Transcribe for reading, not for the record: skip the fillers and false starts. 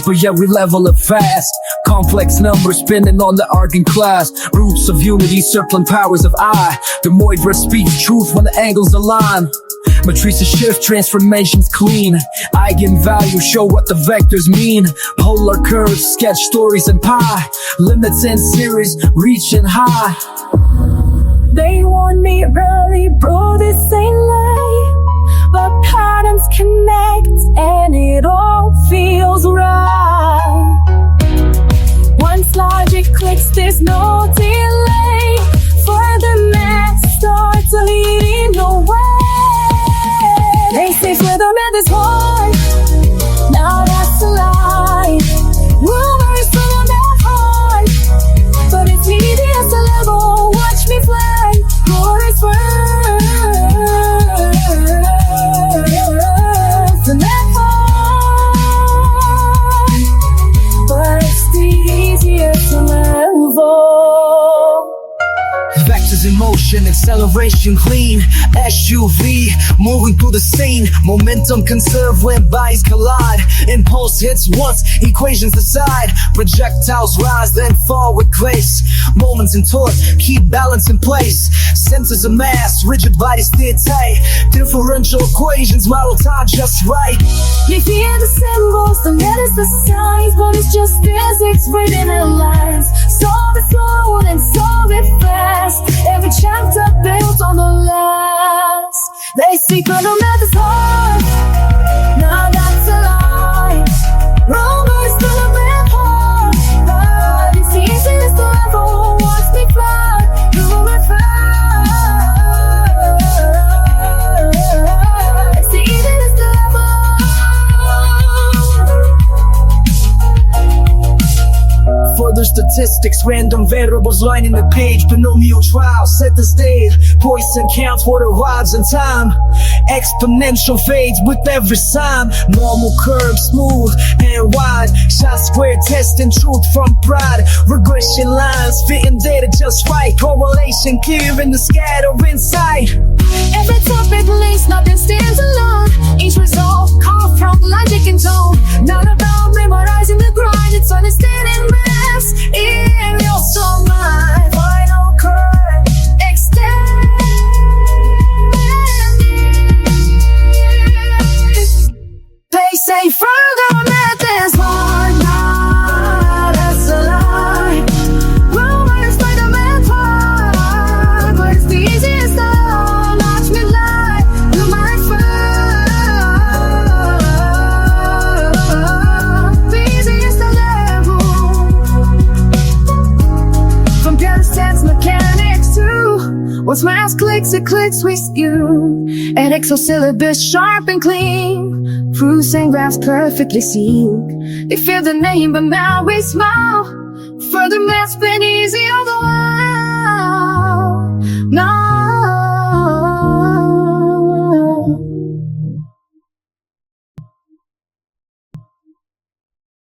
but yet we level up fast. Complex numbers spinning on the Argand class. Roots of unity circling powers of I. The Moivre speaks truth when the angles align. Matrices shift, transformations clean. Eigenvalues show what the vectors mean. Polar curves, sketch stories and pi. Limits and series, reaching high. They want me early, bro, this ain't lie. But patterns connect and it all feels right. Once logic clicks, there's no delay. For the math starts leading the way. They say for the math is hard. Now that's a lie. Rumors for the math hard, but it's easy as a level. Watch me fly. Borders first. The math hard, but it's the easiest level. Vectors in motion, acceleration clean. SUV, moving through the scene. Momentum conserved when bodies collide. Impulse hits once, equations aside. Projectiles rise, then fall with grace. Moments in torque, keep balance in place. Centers of mass, rigid bodies steer tight. Differential equations, model time just right. You hear the symbols, the letters, the signs, but it's just physics written in lines. Solve it slow and solve it fast. Every chapter built on the last. They say but the math is hard. Now that's a lie. Rumors to the math hard, but it's easy as the level. Watch me fly through my fire. It's easy as the level. Further statistics, random variables lining the page. Binomial trials set the stage. Poison counts what arrives in time. Exponential fades with every sign. Normal curve, smooth and wide. Shot square, testing truth from pride. Regression lines, fitting data just right. Correlation clear in the scatter inside. Every topic links, nothing stands alone. Each result carved from logic and tone. Not about memorizing the grind, it's understanding maths in your soul mind. Final curve, extend. They say further math is hard. Nah, that's a lie. Rumors by the math hard, but it's the easiest of. Watch me lie, you might fall. The easiest level. From calisthenics, mechanics to what's math clicks, it clicks with you. An Excel syllabus sharp and clean. Proofs and graphs perfectly seen. They feel the name, but now we smile. Further math's been easy all the while. Now